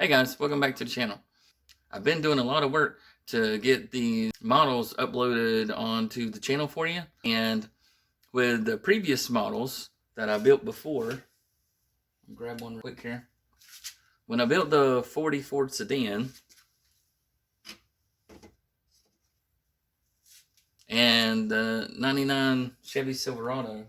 Hey guys, welcome back to the channel. I've been doing a lot of work to get the models uploaded onto the channel for you. And with the previous models that I built before, grab one real quick here. When I built the 40 Ford sedan and the 99 Chevy Silverado,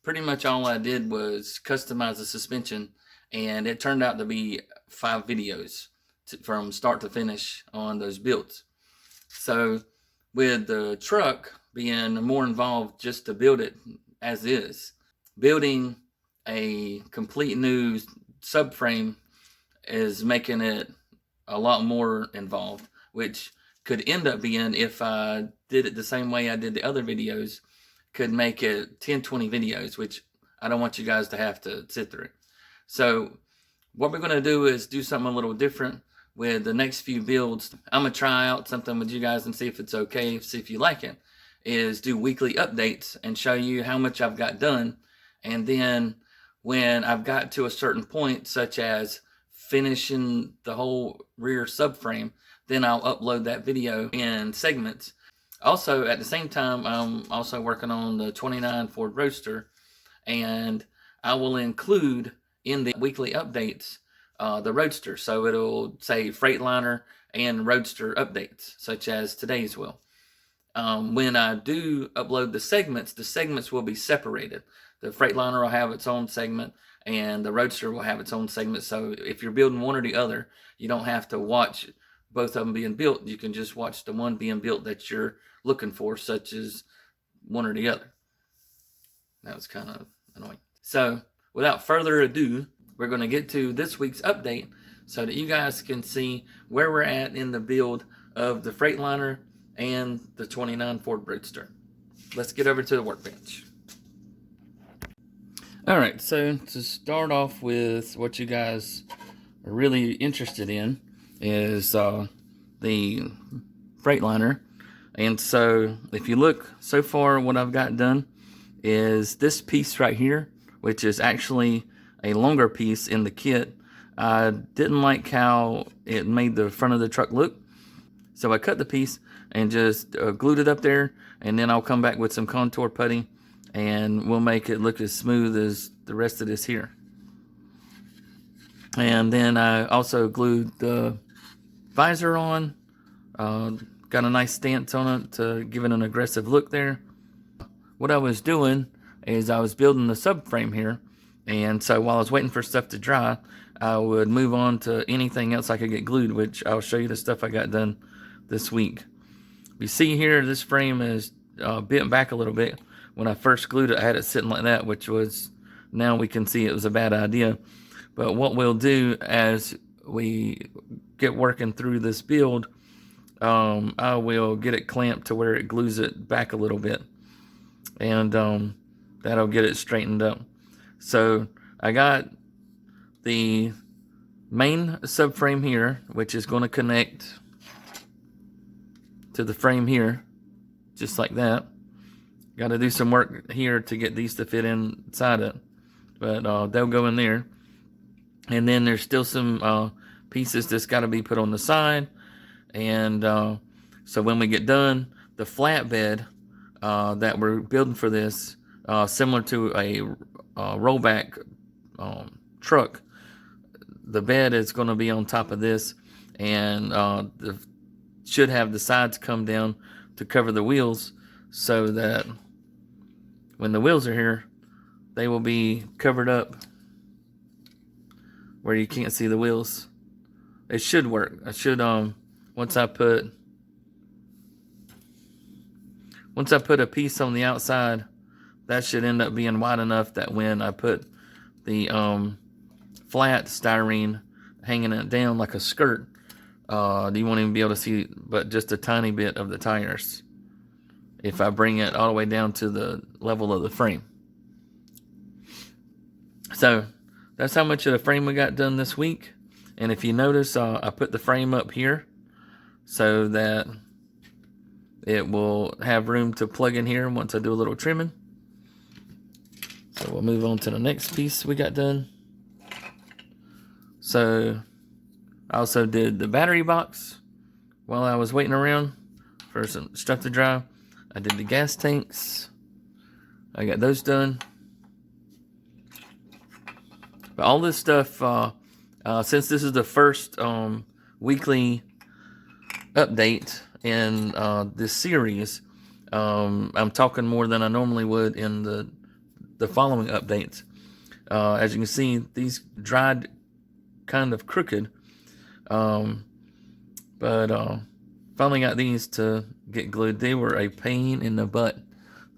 pretty much all I did was customize the suspension, and it turned out to be 5 videos from start to finish on those builds. So with the truck being more involved just to build it as is, building a complete new subframe is making it a lot more involved, which could end up being, if I did it the same way I did the other videos, could make it 10-20 videos, which I don't want you guys to have to sit through. So what we're going to do is do something a little different with the next few builds. I'm going to try out something with you guys and see if it's okay, see if you like it, is do weekly updates and show you how much I've got done. And then when I've got to a certain point, such as finishing the whole rear subframe, then I'll upload that video in segments. Also, at the same time, I'm also working on the 29 Ford Roadster, and I will include in the weekly updates the Roadster. So it'll say Freightliner and Roadster updates, such as today's will. When I do upload the segments will be separated. The Freightliner will have its own segment, and the Roadster will have its own segment. So if you're building one or the other, you don't have to watch both of them being built. You can just watch the one being built that you're looking for, such as one or the other. That was kind of annoying. So without further ado, we're going to get to this week's update so that you guys can see where we're at in the build of the Freightliner and the 29 Ford Roadster. Let's get over to the workbench. Alright, so to start off with, what you guys are really interested in is the Freightliner. And so if you look so far, what I've got done is this piece right here, which is actually a longer piece in the kit. I didn't like how it made the front of the truck look, so I cut the piece and just glued it up there, and then I'll come back with some contour putty and we'll make it look as smooth as the rest of this here. And then I also glued the visor on, got a nice stance on it to give it an aggressive look there. What I was doing is I was building the subframe here, and so while I was waiting for stuff to dry, I would move on to anything else I could get glued, which I'll show you the stuff I got done this week. You see here, this frame is bent back a little bit. When I first glued it, I had it sitting like that, which was, now we can see it was a bad idea. But what we'll do as we get working through this build, I will get it clamped to where it glues it back a little bit, and that'll get it straightened up. So I got the main subframe here, which is going to connect to the frame here, just like that. Got to do some work here to get these to fit inside it, but they'll go in there. And then there's still some pieces that's got to be put on the side. And so when we get done, the flatbed that we're building for this, similar to a rollback truck, the bed is going to be on top of this, and should have the sides come down to cover the wheels, so that when the wheels are here, they will be covered up where you can't see the wheels. It should work. I should once I put a piece on the outside, that should end up being wide enough that when I put the flat styrene hanging it down like a skirt, you won't even be able to see but just a tiny bit of the tires if I bring it all the way down to the level of the frame. So that's how much of the frame we got done this week. And if you notice, I put the frame up here so that it will have room to plug in here once I do a little trimming. So we'll move on to the next piece we got done. So I also did the battery box while I was waiting around for some stuff to dry. I did the gas tanks. I got those done. But all this stuff, since this is the first weekly update in this series, I'm talking more than I normally would in the following updates. As you can see, these dried kind of crooked, but finally got these to get glued. They were a pain in the butt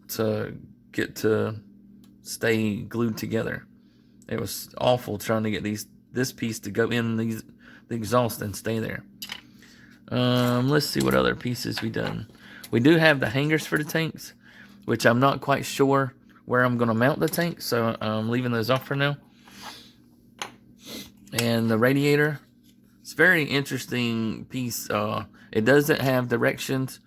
to get to stay glued together. It was awful trying to get this piece to go in the exhaust and stay there. Let's see what other pieces we done. We do have the hangers for the tanks, which I'm not quite sure where I'm going to mount the tank, so I'm leaving those off for now. And the radiator, it's a very interesting piece. It doesn't have directions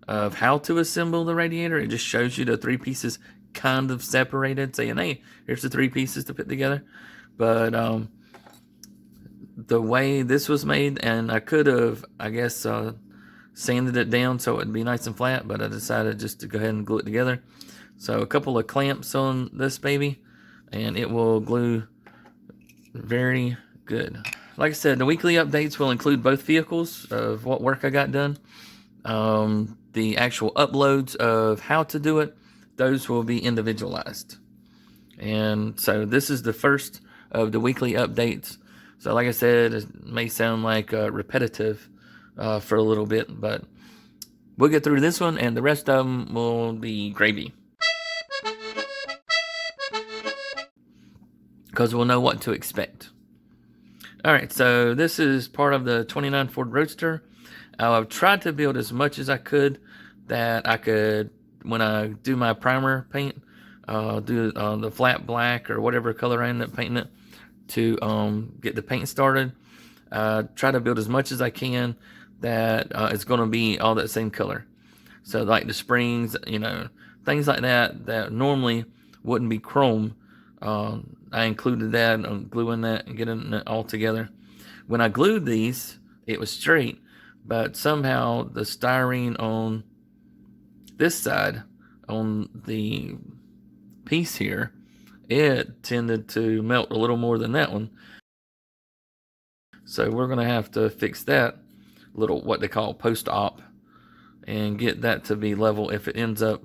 of how to assemble the radiator. It just shows you the three pieces kind of separated, saying, hey, here's the three pieces to put together. But the way this was made, and I could have, I guess, sanded it down so it would be nice and flat, but I decided just to go ahead and glue it together. So a couple of clamps on this baby, and it will glue very good. Like I said, the weekly updates will include both vehicles of what work I got done. The actual uploads of how to do it, those will be individualized. And so this is the first of the weekly updates. So like I said, it may sound like repetitive for a little bit, but we'll get through this one, and the rest of them will be gravy, because we'll know what to expect. Alright, so this is part of the 29 Ford Roadster. I've tried to build as much as I could that I could, when I do my primer paint, do the flat black or whatever color I end up painting it to get the paint started. Try to build as much as I can that it's going to be all that same color. So like the springs, you know, things like that normally wouldn't be chrome. I included that on gluing that and getting it all together. When I glued these, it was straight, but somehow the styrene on this side, on the piece here, it tended to melt a little more than that one. So we're going to have to fix that little, what they call post-op, and get that to be level if it ends up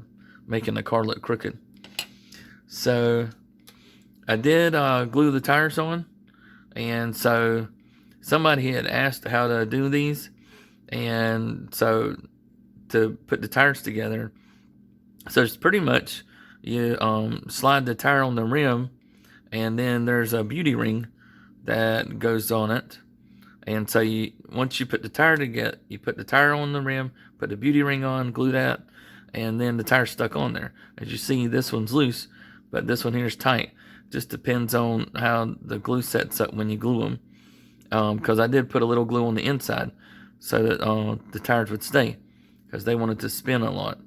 making the car look crooked. So I did glue the tires on, and so somebody had asked how to do these, and so to put the tires together, so it's pretty much you slide the tire on the rim, and then there's a beauty ring that goes on it. And so once you put the tire together, you put the tire on the rim, put the beauty ring on, glue that, and then the tire's stuck on there. As you see, this one's loose, but this one here is tight. Just depends on how the glue sets up when you glue them. Because I did put a little glue on the inside so that the tires would stay, because they wanted to spin a lot.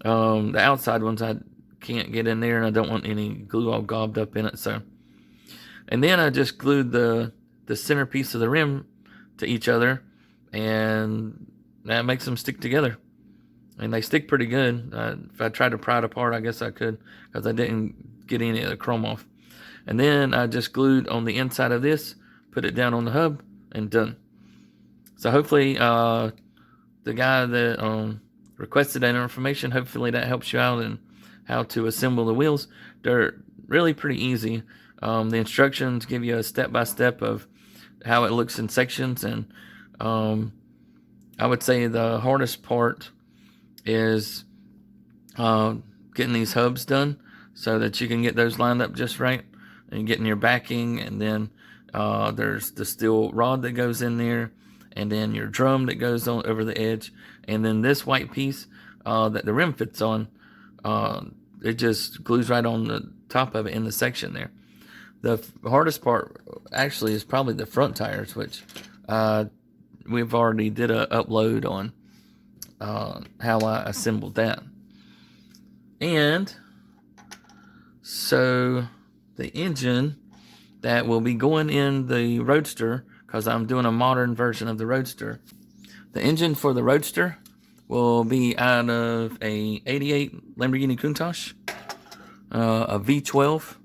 The outside ones I can't get in there, and I don't want any glue all gobbed up in it. So, and then I just glued the centerpiece of the rim to each other, and that makes them stick together. And they stick pretty good. If I tried to pry it apart, I guess I could, because I didn't get any of the chrome off. And then I just glued on the inside of this, put it down on the hub, and done. So hopefully the guy that requested that information, hopefully that helps you out in how to assemble the wheels. They're really pretty easy. The instructions give you a step-by-step of how it looks in sections, and I would say the hardest part is getting these hubs done so that you can get those lined up just right, and getting your backing, and then there's the steel rod that goes in there, and then your drum that goes on over the edge, and then this white piece that the rim fits on, it just glues right on the top of it in the section there. The hardest part actually is probably the front tires, which we've already did a upload on how I assembled that. And so the engine that will be going in the Roadster, because I'm doing a modern version of the Roadster. The engine for the Roadster will be out of a 88 Lamborghini Countach, a V12.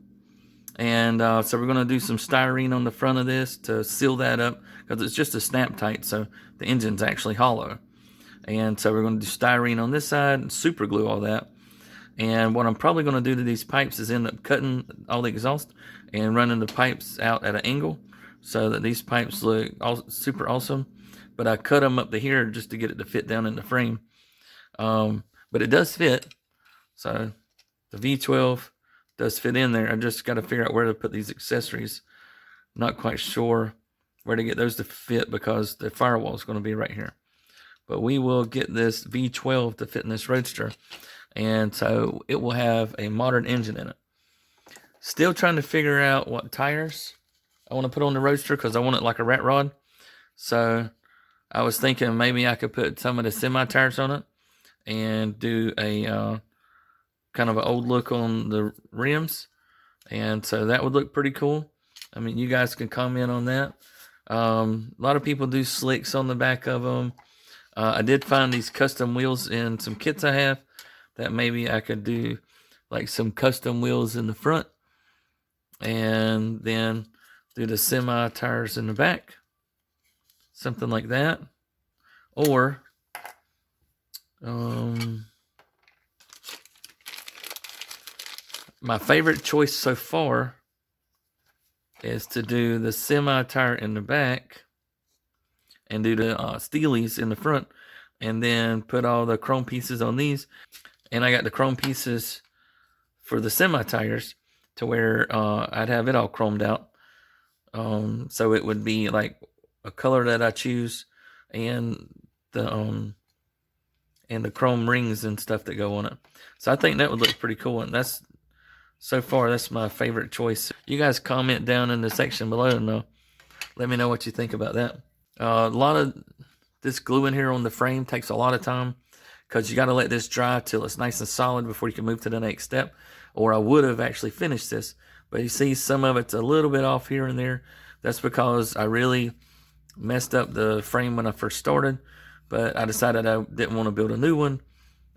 And so we're going to do some styrene on the front of this to seal that up, because it's just a snap tight, so the engine's actually hollow. And so we're going to do styrene on this side and super glue all that. And what I'm probably going to do to these pipes is end up cutting all the exhaust and running the pipes out at an angle so that these pipes look super awesome. But I cut them up to here just to get it to fit down in the frame. But it does fit. So the V12 does fit in there. I just got to figure out where to put these accessories. Not quite sure where to get those to fit, because the firewall is going to be right here. But we will get this V12 to fit in this Roadster. And so it will have a modern engine in it. Still trying to figure out what tires I want to put on the Roadster, because I want it like a rat rod. So I was thinking maybe I could put some of the semi tires on it and do a kind of an old look on the rims. And so that would look pretty cool. I mean, you guys can comment on that. A lot of people do slicks on the back of them. I did find these custom wheels in some kits I have, that maybe I could do like some custom wheels in the front and then do the semi tires in the back, something like that. Or my favorite choice so far is to do the semi tire in the back and do the steelies in the front, and then put all the chrome pieces on these. And I got the chrome pieces for the semi tires to where I'd have it all chromed out. So it would be like a color that I choose, and the chrome rings and stuff that go on it. So I think that would look pretty cool. And that's, so far, that's my favorite choice. You guys comment down in the section below and let me know what you think about that. A lot of this glue in here on the frame takes a lot of time, because you got to let this dry till it's nice and solid before you can move to the next step. Or I would have actually finished this, but you see some of it's a little bit off here and there. That's because I really messed up the frame when I first started, but I decided I didn't want to build a new one,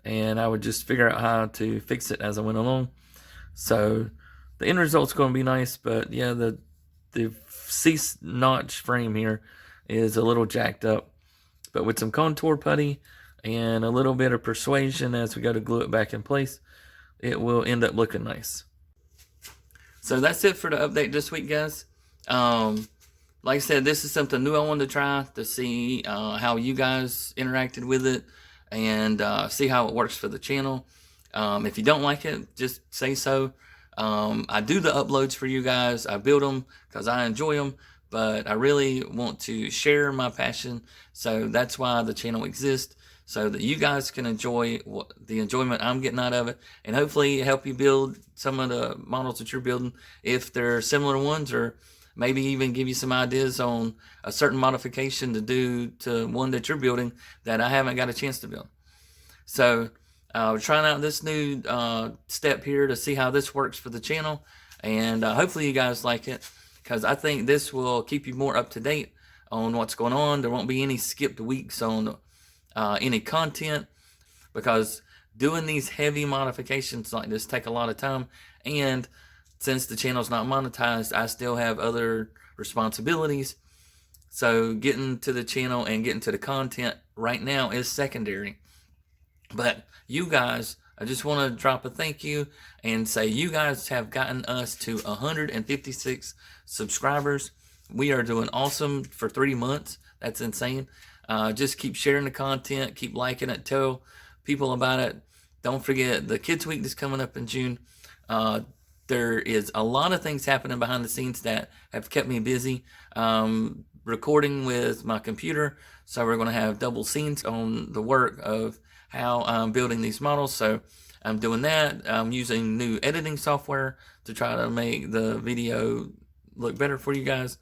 and I would just figure out how to fix it as I went along. So the end result's going to be nice, but yeah, the C-notch frame here is a little jacked up. But with some contour putty and a little bit of persuasion as we go to glue it back in place, it will end up looking nice. So that's it for the update this week, guys. Like I said, this is something new I wanted to try to see how you guys interacted with it, and see how it works for the channel. If you don't like it, just say so. I do the uploads for you guys. I build them because I enjoy them, but I really want to share my passion. So that's why the channel exists, so that you guys can enjoy the enjoyment I'm getting out of it, and hopefully help you build some of the models that you're building if they're similar ones, or maybe even give you some ideas on a certain modification to do to one that you're building that I haven't got a chance to build. So we're trying out this new step here to see how this works for the channel, and hopefully you guys like it, because I think this will keep you more up to date on what's going on. There won't be any skipped weeks on any content, because doing these heavy modifications like this take a lot of time, and since the channel's not monetized, I still have other responsibilities. So getting to the channel and getting to the content right now is secondary. But you guys, I just want to drop a thank you and say you guys have gotten us to 156 subscribers. We are doing awesome for 3 months. That's insane. Just keep sharing the content, keep liking it, tell people about it. Don't forget, the Kids Week is coming up in June. There is a lot of things happening behind the scenes that have kept me busy. Recording with my computer, so we're going to have double scenes on the work of how I'm building these models. So I'm doing that. I'm using new editing software to try to make the video look better for you guys.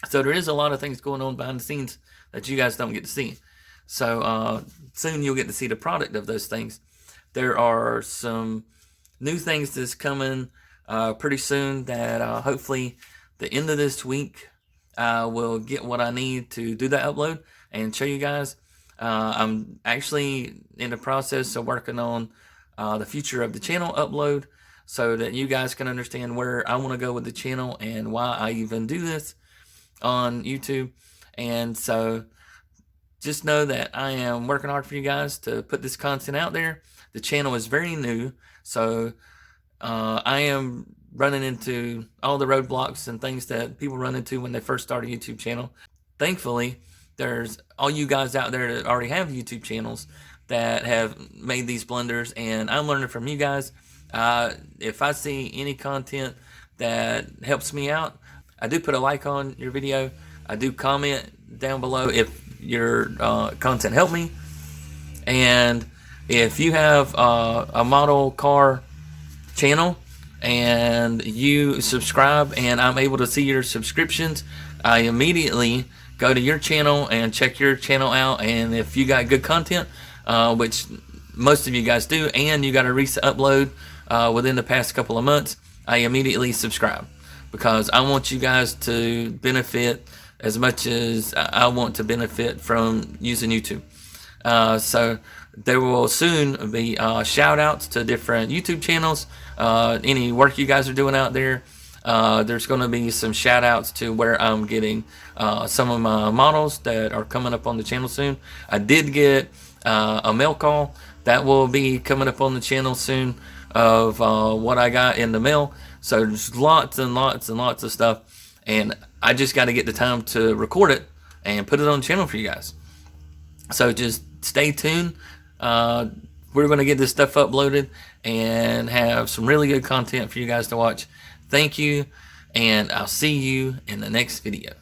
So there is a lot of things going on behind the scenes that you guys don't get to see. So soon you'll get to see the product of those things. There are some new things that's coming pretty soon that hopefully the end of this week, I will get what I need to do that upload and show you guys. I'm actually in the process of working on the future of the channel upload, so that you guys can understand where I want to go with the channel and why I even do this on YouTube. And so just know that I am working hard for you guys to put this content out there. The channel is very new, so I am running into all the roadblocks and things that people run into when they first start a YouTube channel. Thankfully, there's all you guys out there that already have YouTube channels that have made these blunders, and I'm learning from you guys. If I see any content that helps me out, I do put a like on your video. I do comment down below if your content helped me. And if you have a model car channel and you subscribe and I'm able to see your subscriptions, I immediately go to your channel and check your channel out, and if you got good content, which most of you guys do, and you got a recent upload within the past couple of months, I immediately subscribe, because I want you guys to benefit as much as I want to benefit from using YouTube. So there will soon be shout outs to different YouTube channels, any work you guys are doing out there. There's going to be some shout outs to where I'm getting some of my models that are coming up on the channel soon. I did get a mail call that will be coming up on the channel soon of what I got in the mail. So there's lots and lots and lots of stuff, and I just got to get the time to record it and put it on the channel for you guys. So just stay tuned. We're going to get this stuff uploaded and have some really good content for you guys to watch. Thank you, and I'll see you in the next video.